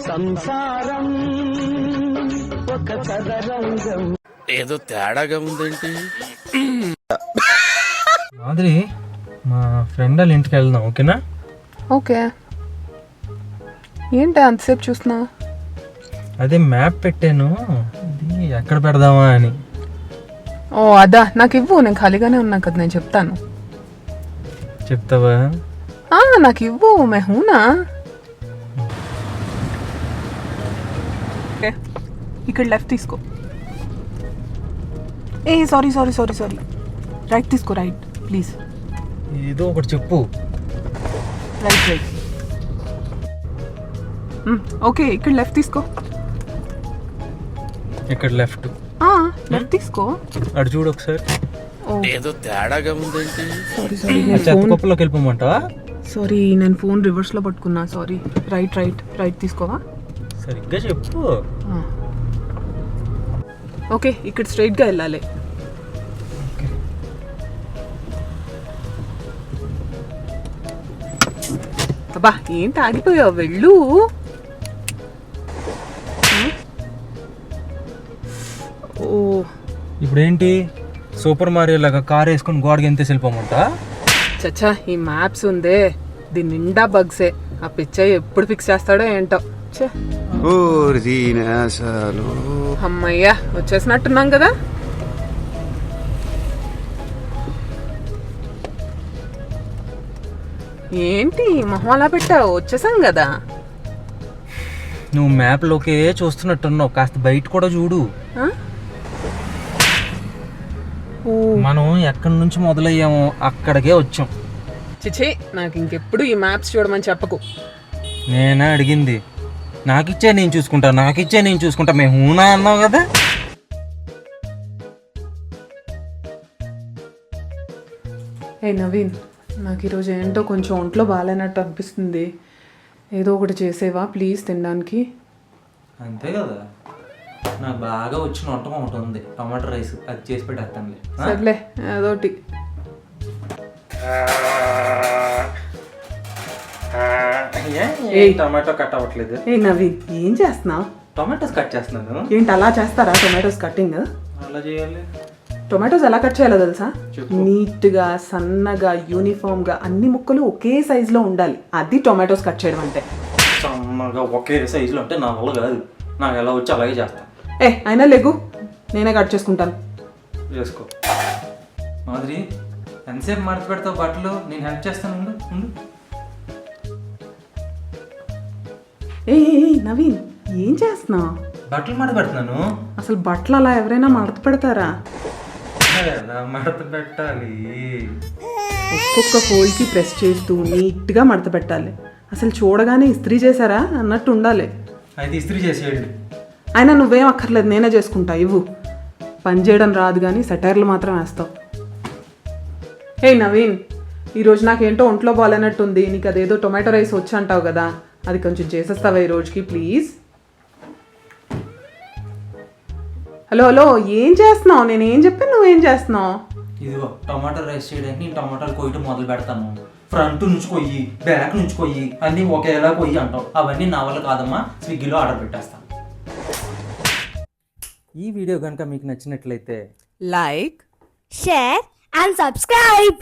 సంసారం ఒక చదరంగం. ఏదో తేడాగా ఉందేంటి? మాదిరి, మా ఫ్రెండ్ వాళ్ళ ఇంటికి వెళ్దాం, ఓకేనా? ఓకే. ఏంటి అంతసేపు చూస్తున్నా? అదే మ్యాప్ పెట్టాను, ఇది ఎక్కడ పెడదామా అని. ఓ అదా, నాకు ఇవ్వు, నేను ఖాళీగానే ఉన్నా కదా, నేను చెప్తాను. చెప్తావా? నాకు ఇవ్వు, మెహూనా. ఇక్కడ లెఫ్ట్ తీసుకో. Sorry sorry sorry sorry, right తీసుకో, రైట్ ప్లీజ్. ఏదో ఒకటి చెప్పు. Right right. ఓకే, ఇక్కడ లెఫ్ట్ తీసుకో. ఇక్కడ లెఫ్ట్? లెఫ్ట్ తీసుకో. అటు చూడు ఒకసారి. ఏదో తేడాగా ఉందేంటి? సారీ సారీ, చెత్తకుప్పలోకి వెళ్ళిపోమంటావా? సారీ, నేను ఫోన్ రివర్స్లో పట్టుకున్నా, సారీ. రైట్ రైట్ రైట్ తీసుకోవా? సరిగ్గా చెప్పు. ఓకే, ఇక్కడ స్ట్రైట్గా వెళ్ళాలి. అబ్బా, ఏంటి ఆగిపోయావు, వెళ్ళు. ఓ, ఇప్పుడేంటి సూపర్ మారియో లాగా కార్ వేసుకొని గోడకి ఎంత వెళ్ళిపోమంటా? చచ్చా, ఈ మ్యాప్స్ ఉందే, దీని నిండా బగ్సే. ఆ పిచ్చయ్య ఎప్పుడు ఫిక్స్ చేస్తాడో ఏంటో. అమ్మయ్యా, వచ్చేసినట్టున్నాం కదా. ఏంటి మొహం అలా పెట్టావు? వచ్చేసాం కదా. నువ్వు మ్యాప్లోకే చూస్తున్నట్టున్నావు, కాస్త బయట కూడా చూడు. మనం ఎక్కడి నుంచి మొదలయ్యామో అక్కడికే వచ్చాం. చిచి, నాకు ఇంకెప్పుడు ఈ మ్యాప్స్ చూడమని చెప్పకు. నేనే అడిగింది. నాకిచ్చే నేను చూసుకుంటా, నాకిచ్చే నేను చూసుకుంటా, మేము హూనా అన్నావు కదా. నవీన్, నాకు ఈరోజు ఏంటో కొంచెం ఒంట్లో బాగాలేనట్టు అనిపిస్తుంది. ఏదో ఒకటి చేసేవా ప్లీజ్ తినడానికి? అంతే కదా, నాకు బాగా వచ్చిన వంటకం ఒకటి ఉంది, టమాటో రైస్, అది చేసి పెట్టేస్తానులే. సర్లే, అదొకటి. టమాటో కట్ అవ్వట్లేదు. నవీన్, ఏం చేస్తున్నావు? టొమాటోస్ కట్ చేస్తున్నాను. ఏంటి అలా చేస్తారా టొమాటోస్ కటింగ్? అలా చేయాలి. టొమాటోస్ ఎలా కట్ చేయాలో తెలుసా? నీట్గా, సన్నగా, యూనిఫామ్గా అన్ని ముక్కలు ఒకే సైజులో ఉండాలి. అది టొమాటోస్ కట్ చేయడం అంటే. సన్నగా ఒకే సైజులో అంటే నా వల్ల కాదు, నాకు ఎలా వచ్చి అలాగే చేస్తాను. అయినా లేగు, నేనే కట్ చేసుకుంటాను. చేసుకో. మాదిరి, ఎంతసేపు మడత పెడతావు బట్టలు? నేను హెల్ప్ చేస్తాను, ఉండు. నవీన్, ఏం చేస్తున్నావు? బట్టలు మడత పెడుతున్నాను. అసలు బట్టలు అలా ఎవరైనా మడత పెడతారా? మడత పెట్టాలి. ఒక్కొక్క ఫోల్డ్కి ప్రెస్ చేస్తూ నీట్గా మడత పెట్టాలి. అసలు చూడగానే ఇస్త్రీ చేశారా అన్నట్టు ఉండాలి. అయితే ఇస్త్రీ చేసేయండి. అయినా నువ్వేం అక్కర్లేదు, నేనే చేసుకుంటా, ఇవ్వు. పని చేయడం రాదు కానీ సెటైర్లు మాత్రం వేస్తావు. నవీన్, ఈరోజు నాకేంటో ఒంట్లో బాగాలేనట్టుంది. నీకు అదేదో టొమాటో రైస్ వచ్చి అంటావు కదా, అది కొంచెం చేసేస్తావా ఈ రోజుకి ప్లీజ్? హలో, ఏం చేస్తున్నావు? నేనేం చెప్పాను, నువ్వేం చేస్తున్నావు? ఇదిగో టమాటో రైస్ చేయడానికి టమాటాలు కొయ్యటం మొదలు పెడతాను. ఫ్రంట్ నుంచి కొయ్యి, బ్యాక్ నుంచి కొయ్యి, అన్నీ ఒకేలా కొయ్యి అంటావు. అవన్నీ నా వల్ల కాదమ్మా, స్విగ్గీలో ఆర్డర్ పెట్టేస్తాను. ఈ వీడియో కనుక మీకు నచ్చినట్లయితే లైక్, షేర్ అండ్ సబ్స్క్రైబ్.